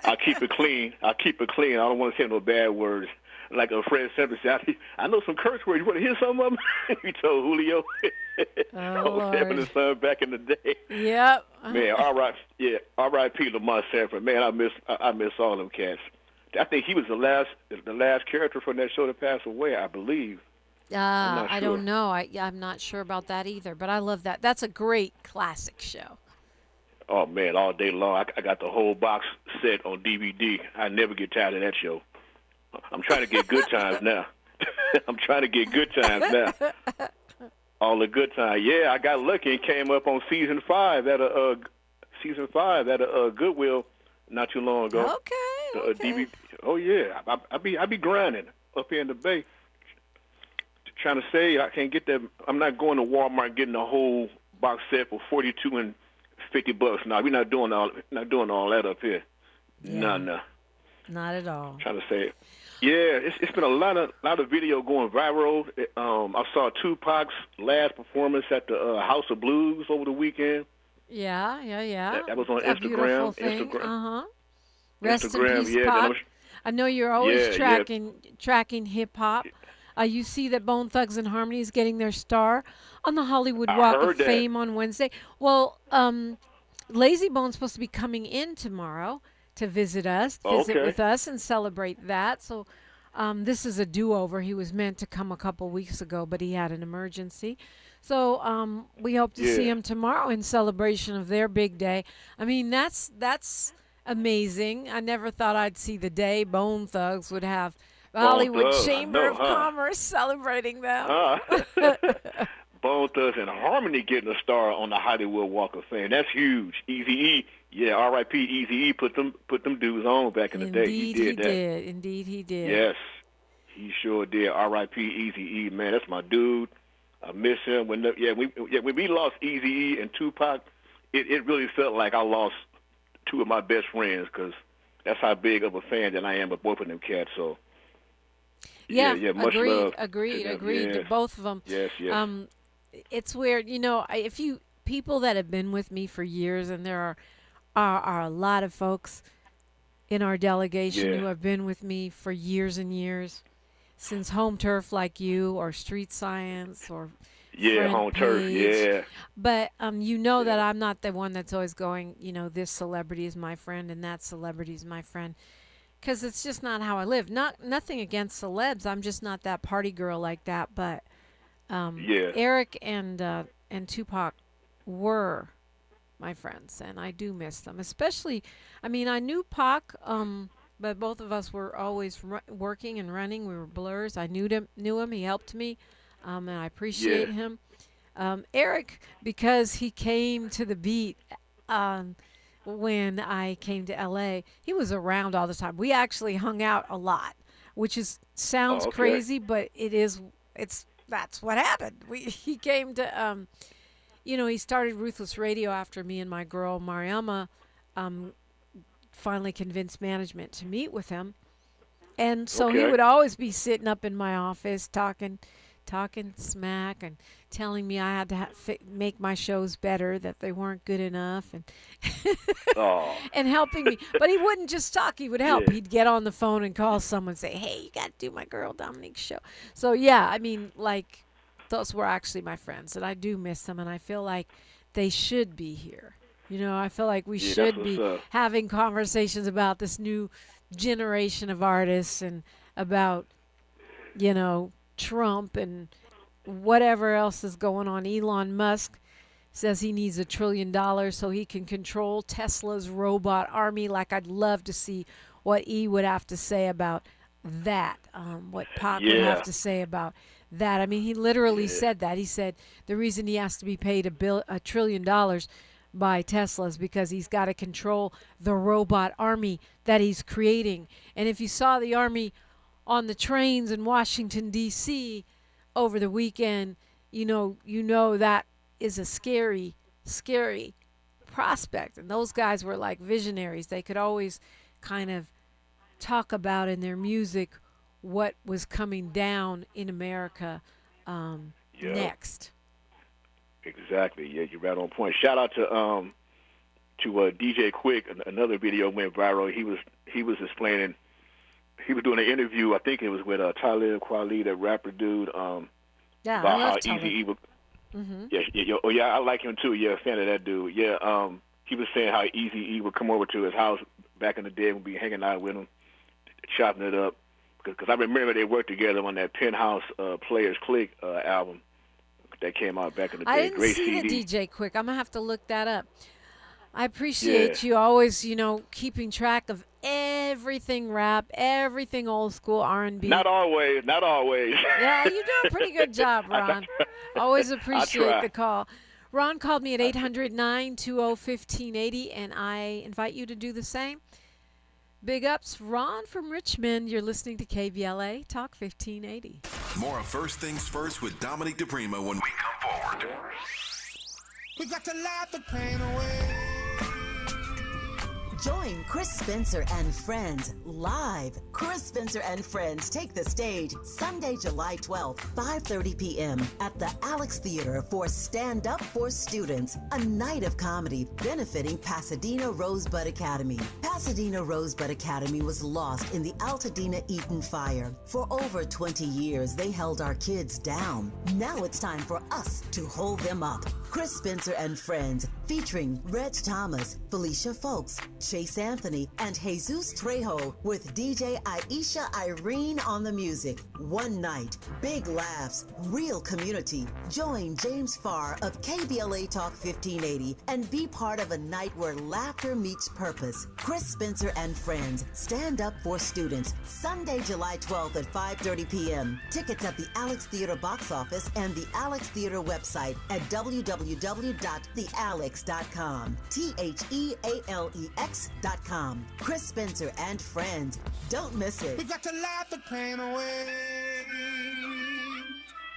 I keep it clean. I don't want to say no bad words. Like a friend said, I know some curse words. You want to hear some of them? He told Julio. Seven and Son back in the day. Yep. Man, R.I.P. Lamont Sanford. Man, I miss all them cats. I think he was the last character from that show to pass away, I believe. I don't know. I'm not sure about that either, but I love that. That's a great classic show. Oh, man, all day long. I got the whole box set on DVD. I never get tired of that show. I'm trying to get good times now. All the good times. Yeah, I got lucky and came up on season 5 at a Goodwill not too long ago. Okay. DVD. Oh yeah, I be grinding up here in the Bay, trying to save. I can't get that. I'm not going to Walmart getting a whole box set for $42 and $50 now. We're not doing all that up here. Yeah. No. Not at all. Trying to say it. Yeah, it's been a lot of video going viral. I saw Tupac's last performance at the House of Blues over the weekend. Yeah. That was on a beautiful Instagram. Thing. Rest Instagram, in peace, Pac. I know you're always tracking hip hop. You see that Bone Thugs and Harmony is getting their star on the Hollywood Walk of Fame on Wednesday. Well, Lazy Bone's supposed to be coming in tomorrow to visit with us and celebrate that. So this is a do-over. He was meant to come a couple weeks ago, but he had an emergency. So we hope to see him tomorrow in celebration of their big day. I mean, that's amazing. I never thought I'd see the day Bone Thugs would have the Hollywood Chamber of Commerce celebrating them. Bone Thugs and Harmony getting a star on the Hollywood Walk of Fame. That's huge. Eazy-E, yeah, R.I.P. Eazy-E put them dudes on back in the day. He did that. Indeed, he did. Yes, he sure did. R.I.P. Eazy-E, man, that's my dude. I miss him. When we lost Eazy-E and Tupac, it really felt like I lost two of my best friends, because that's how big of a fan that I am of both of them cats. So yeah, much love. Agreed. Yes. To both of them. Yes. It's weird, if you people that have been with me for years, and there are a lot of folks in our delegation who have been with me for years and years, since Home Turf, like you, or Street Science, or Home Turf, yeah. But that I'm not the one that's always going, this celebrity is my friend and that celebrity is my friend, because it's just not how I live. Nothing against celebs, I'm just not that party girl like that. But Eric and Tupac were my friends, and I do miss them. Especially, I knew Pac, but both of us were always working and running. We were blurs. I knew him. He helped me, and I appreciate him. Eric, because he came to the beat when I came to L.A., he was around all the time. We actually hung out a lot, which sounds crazy, but that's what happened. He came to, he started Ruthless Radio after me and my girl Mariama finally convinced management to meet with him. And so he would always be sitting up in my office talking smack and telling me I had to make my shows better, that they weren't good enough, and and helping me. But he wouldn't just talk, he would help. He'd get on the phone and call someone and say, hey, you got to do my girl Dominique's show. So those were actually my friends, and I do miss them, and I feel like they should be here. I feel like we should be having conversations about this new generation of artists, and about, Trump and whatever else is going on. Elon Musk says he needs $1 trillion so he can control Tesla's robot army. Like, I'd love to see what E would have to say about that, what Pac would have to say about that. He literally said that. He said the reason he has to be paid $1 trillion by Tesla is because he's got to control the robot army that he's creating. And if you saw the army on the trains in Washington, D.C. over the weekend, you know that is a scary, scary prospect. And those guys were like visionaries. They could always kind of talk about in their music what was coming down in America next. Exactly. Yeah, you're right on point. Shout out to DJ Quick. Another video went viral. He was explaining. He was doing an interview. I think it was with Talib Kweli, that rapper dude. About how Eazy-E would. Mm-hmm. I like him too. Yeah, fan of that dude. Yeah. He was saying how Eazy-E would come over to his house back in the day and would be hanging out with him, chopping it up. Because I remember they worked together on that Penthouse Players Click album that came out back in the day. I didn't see the DJ Quick. I'm going to have to look that up. I appreciate you always, keeping track of everything rap, everything old school R&B. Not always. Yeah, you do a pretty good job, Ron. Always appreciate the call. Ron called me at 800-920-1580, and I invite you to do the same. Big ups, Ron from Richmond. You're listening to KBLA Talk 1580. More of First Things First with Dominique DePrima when we come forward. We got to laugh the pain away. Join Chris Spencer and Friends live. Chris Spencer and Friends take the stage Sunday, July 12th, 5:30 p.m. at the Alex Theater for Stand Up for Students, a night of comedy benefiting Pasadena Rosebud Academy. Pasadena Rosebud Academy was lost in the Altadena Eaton fire. For over 20 years, they held our kids down. Now it's time for us to hold them up. Chris Spencer and Friends, featuring Reg Thomas, Felicia Folks, Chase Anthony, and Jesus Trejo with DJ Aisha Irene on the music. One night, big laughs, real community. Join James Farr of KBLA Talk 1580 and be part of a night where laughter meets purpose. Chris Spencer and Friends, Stand Up for Students, Sunday, July 12th at 5:30 p.m. Tickets at the Alex Theater box office and the Alex Theater website at www.thealex.com. TheAlex.com. Chris Spencer and Friends. Don't miss it. We got to laugh the pain away.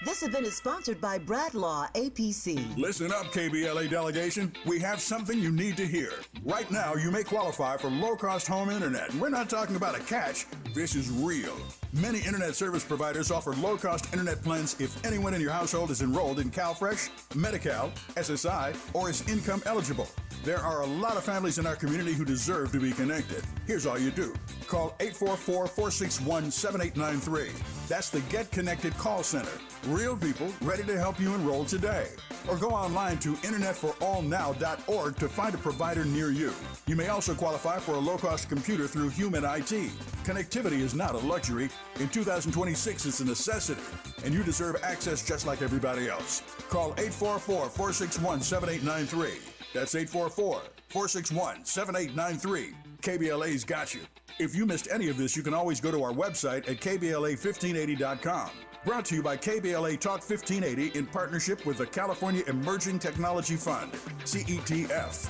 This event is sponsored by Brad Law, APC. Listen up, KBLA delegation. We have something you need to hear. Right now, you may qualify for low-cost home internet. And we're not talking about a catch. This is real. Many internet service providers offer low-cost internet plans if anyone in your household is enrolled in CalFresh, Medi-Cal, SSI, or is income eligible. There are a lot of families in our community who deserve to be connected. Here's all you do. Call 844-461-7893. That's the Get Connected call center. Real people ready to help you enroll today. Or go online to internetforallnow.org to find a provider near you. You may also qualify for a low-cost computer through Human IT. Connectivity is not a luxury. In 2026, it's a necessity. And you deserve access just like everybody else. Call 844-461-7893. That's 844-461-7893. KBLA's got you. If you missed any of this, you can always go to our website at kbla1580.com. Brought to you by KBLA Talk 1580 in partnership with the California Emerging Technology Fund, CETF.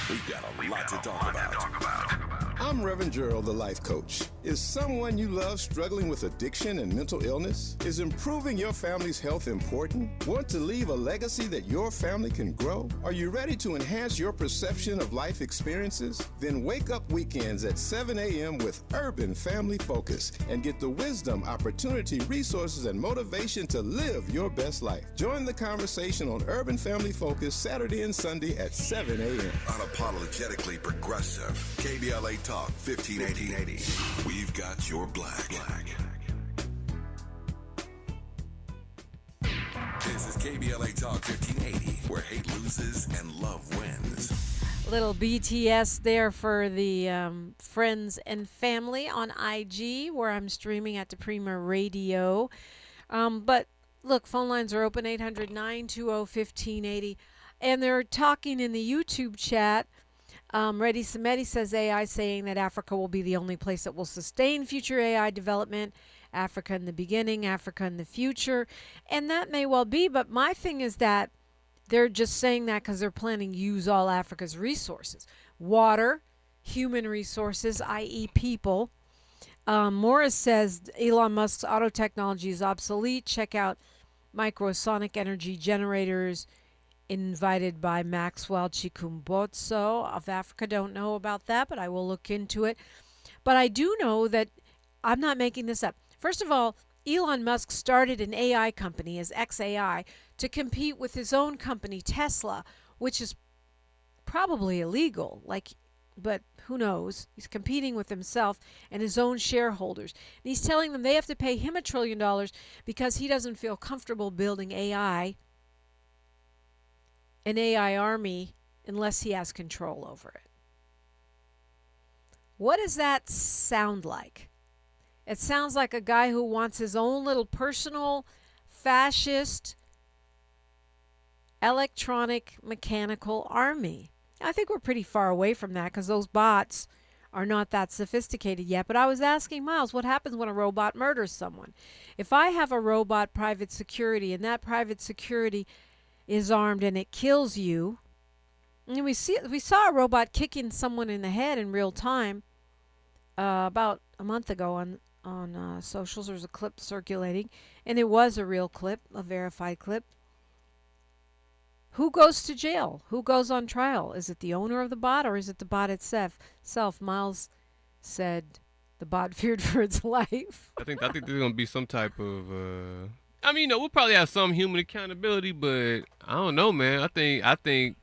We've got a lot to talk about. I'm Reverend Gerald, the life coach. Is someone you love struggling with addiction and mental illness? Is improving your family's health important? Want to leave a legacy that your family can grow? Are you ready to enhance your perception of life experiences? Then wake up weekends at 7 a.m. with Urban Family Focus and get the wisdom, opportunity, resources, and motivation to live your best life. Join the conversation on Urban Family Focus Saturday and Sunday at 7 a.m. Unapologetically progressive. KBLA Talk 1580. We've got your black. This is KBLA Talk 1580, where hate loses and love wins. Little BTS there for the friends and family on IG, where I'm streaming at the Prima Radio. But look, phone lines are open, 800-920-1580. And they're talking in the YouTube chat. Reddy Samedi says AI saying that Africa will be the only place that will sustain future AI development. Africa in the beginning, Africa in the future. And that may well be, but my thing is that they're just saying that because they're planning to use all Africa's resources. Water, human resources, i.e. people. Morris says Elon Musk's auto technology is obsolete. Check out microsonic energy generators invited by Maxwell Chikumbotso of Africa. Don't know about that, but I will look into it. But I do know that I'm not making this up. First of all, Elon Musk started an AI company as XAI to compete with his own company, Tesla, which is probably illegal. But who knows? He's competing with himself and his own shareholders. And he's telling them they have to pay him $1 trillion because he doesn't feel comfortable building an AI army unless he has control over it. What does that sound like? It sounds like a guy who wants his own little personal fascist electronic mechanical army. I think we're pretty far away from that because those bots are not that sophisticated yet. But I was asking Miles, what happens when a robot murders someone? If I have a robot private security and that private security is armed and it kills you, and we saw a robot kicking someone in the head in real time about a month ago on socials. There's a clip circulating, and it was a real clip, a verified clip. Who goes to jail? Who goes on trial? Is it the owner of the bot or is it the bot itself? Miles said the bot feared for its life. I think there's going to be some type of we'll probably have some human accountability, but I don't know, man. I think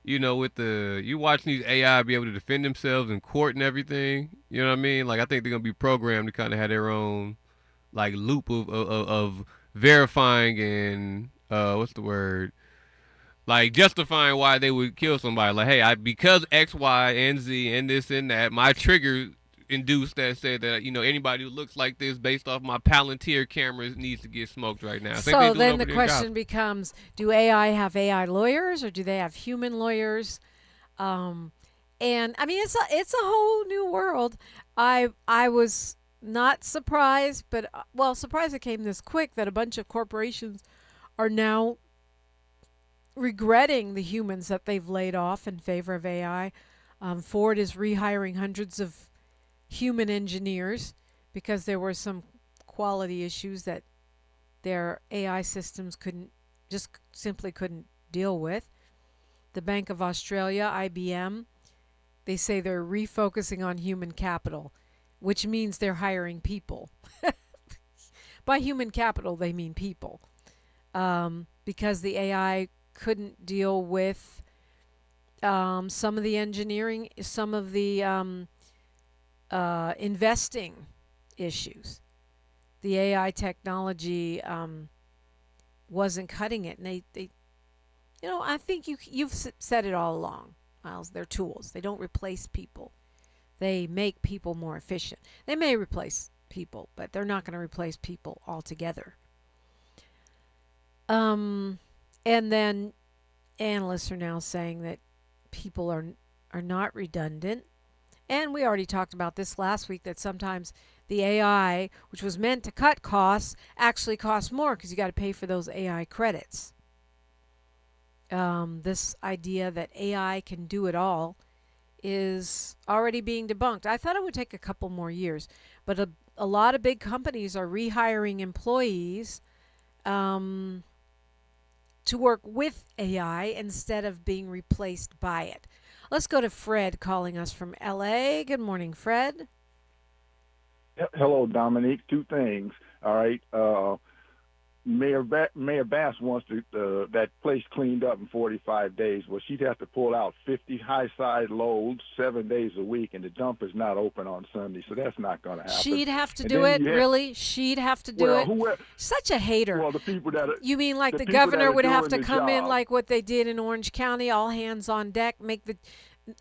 with you watching these AI be able to defend themselves in court and everything, you know what I mean? I think they're going to be programmed to kind of have their own loop of verifying and like justifying why they would kill somebody. Like, hey, because X, Y, and Z, and this and that, my trigger induced that said that anybody who looks like this based off my Palantir cameras needs to get smoked right now. So then the question becomes: do AI have AI lawyers, or do they have human lawyers? And I mean, it's a whole new world. I was not surprised, but surprised it came this quick that a bunch of corporations are now regretting the humans that they've laid off in favor of AI. Ford is rehiring hundreds of human engineers because there were some quality issues that their AI systems simply couldn't deal with. The Bank of Australia, IBM, they say they're refocusing on human capital, which means they're hiring people. By human capital, they mean people. Because the AI couldn't deal with some of the engineering, some of the investing issues. The AI technology wasn't cutting it. And they I think you've said it all along, Miles. They're tools. They don't replace people. They make people more efficient. They may replace people, but they're not going to replace people altogether. And then analysts are now saying that people are not redundant. And we already talked about this last week, that sometimes the AI, which was meant to cut costs, actually costs more because you got to pay for those AI credits. This idea that AI can do it all is already being debunked. I thought it would take a couple more years, but a lot of big companies are rehiring employees to work with AI instead of being replaced by it. Let's go to Fred calling us from LA. Good morning, Fred. Hello, Dominique. Two things. All right. Mayor Bass wants that place cleaned up in 45 days. Well, she'd have to pull out 50 high-side loads 7 days a week, and the dump is not open on Sunday, so that's not going to happen. She'd have to do it, really? She'd have to do it? Such a hater. Well, the people that are, you mean like the governor would have to come in like what they did in Orange County, all hands on deck, make the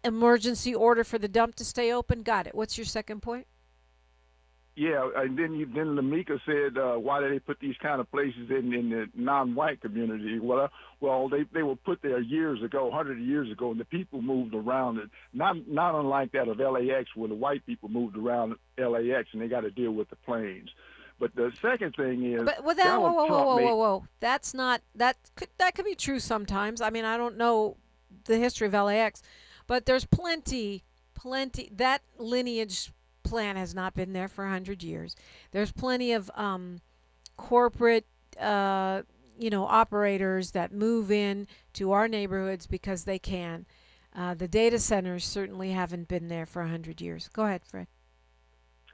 emergency order for the dump to stay open? Got it. What's your second point? Yeah, and then Lamika said, why do they put these kind of places in the non-white community? Well, they were put there years ago, 100 years ago, and the people moved around it. Not unlike that of LAX, where the white people moved around LAX, and they got to deal with the planes. But the second thing is, whoa. That's not that could be true sometimes. I mean, I don't know the history of LAX, but there's plenty that lineage plan has not been there for 100 years. There's plenty of corporate operators that move in to our neighborhoods because they can. The data centers certainly haven't been there for 100 years. Go ahead, Fred.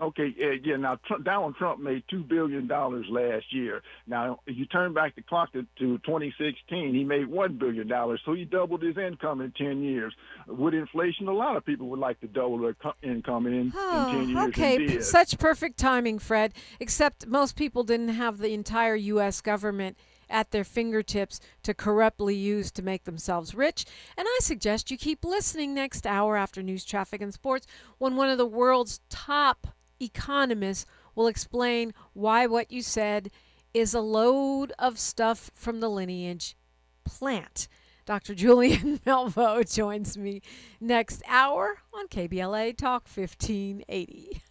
Okay, yeah. Now, Donald Trump made $2 billion last year. Now, if you turn back the clock to 2016, he made $1 billion, so he doubled his income in 10 years. With inflation, a lot of people would like to double their income in 10 years. Okay, such perfect timing, Fred, except most people didn't have the entire U.S. government at their fingertips to corruptly use to make themselves rich. And I suggest you keep listening next hour after News, Traffic, and Sports, when one of the world's top economists will explain why what you said is a load of stuff from the lineage plant. Dr. Julian Melvo joins me next hour on KBLA Talk 1580.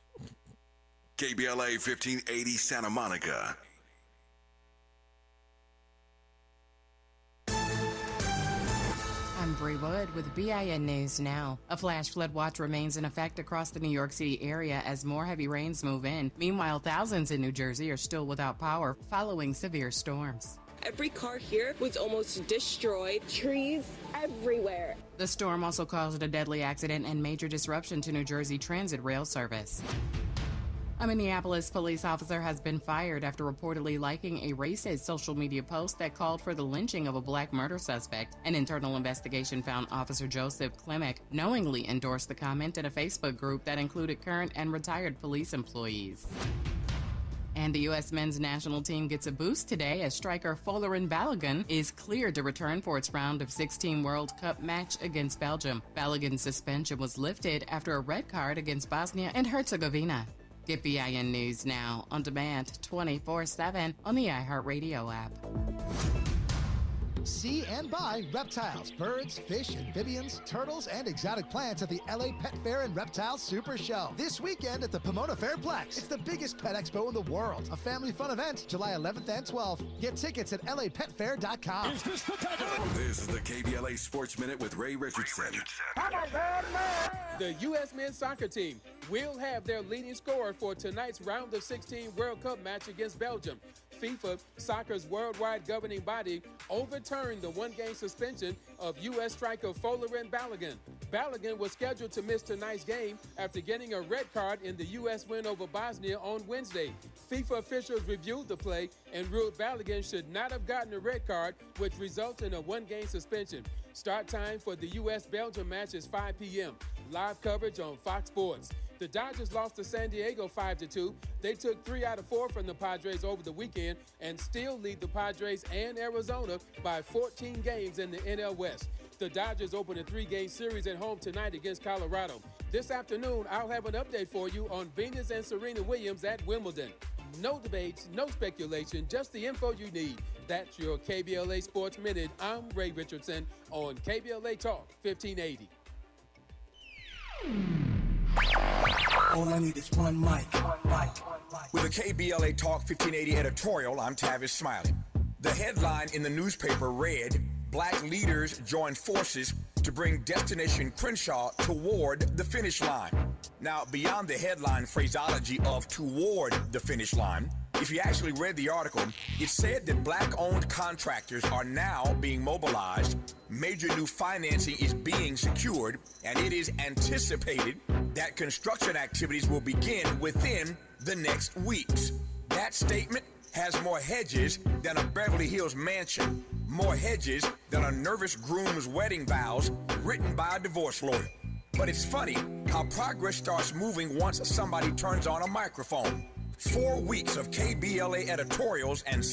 KBLA 1580 Santa Monica. I'm Bree Wood with BIN News Now. A flash flood watch remains in effect across the New York City area as more heavy rains move in. Meanwhile, thousands in New Jersey are still without power following severe storms. Every car here was almost destroyed. Trees everywhere. The storm also caused a deadly accident and major disruption to New Jersey Transit rail service. A Minneapolis police officer has been fired after reportedly liking a racist social media post that called for the lynching of a black murder suspect. An internal investigation found Officer Joseph Klimek knowingly endorsed the comment in a Facebook group that included current and retired police employees. And the U.S. men's national team gets a boost today as striker Folarin Balogun is cleared to return for its round of 16 World Cup match against Belgium. Balogun's suspension was lifted after a red card against Bosnia and Herzegovina. Get BIN News now on demand 24/7 on the iHeartRadio app. See and buy reptiles, birds, fish, amphibians, turtles, and exotic plants at the LA Pet Fair and Reptile Super Show. This weekend at the Pomona Fairplex. It's the biggest pet expo in the world. A family fun event, July 11th and 12th. Get tickets at lapetfair.com. This is the KBLA Sports Minute with Ray Richardson. The U.S. men's soccer team will have their leading scorer for tonight's round of 16 World Cup match against Belgium. FIFA, soccer's worldwide governing body, overturned the one-game suspension of U.S. striker Folarin Balogun. Balogun was scheduled to miss tonight's game after getting a red card in the U.S. win over Bosnia on Wednesday. FIFA officials reviewed the play and ruled Balogun should not have gotten a red card, which resulted in a one-game suspension. Start time for the U.S.-Belgium match is 5 p.m. Live coverage on Fox Sports. The Dodgers lost to San Diego 5-2. They took 3 out of 4 from the Padres over the weekend and still lead the Padres and Arizona by 14 games in the NL West. The Dodgers open a 3-game series at home tonight against Colorado. This afternoon, I'll have an update for you on Venus and Serena Williams at Wimbledon. No debates, no speculation, just the info you need. That's your KBLA Sports Minute. I'm Ray Richardson on KBLA Talk 1580. All I need is one mic. With a KBLA Talk 1580 editorial, I'm Tavis Smiley. The headline in the newspaper read, Black leaders join forces to bring Destination Crenshaw toward the finish line. Now, beyond the headline phraseology of toward the finish line, if you actually read the article, it said that Black-owned contractors are now being mobilized, major new financing is being secured, and it is anticipated that construction activities will begin within the next weeks. That statement has more hedges than a Beverly Hills mansion, more hedges than a nervous groom's wedding vows written by a divorce lawyer. But it's funny how progress starts moving once somebody turns on a microphone. 4 weeks of KBLA editorials and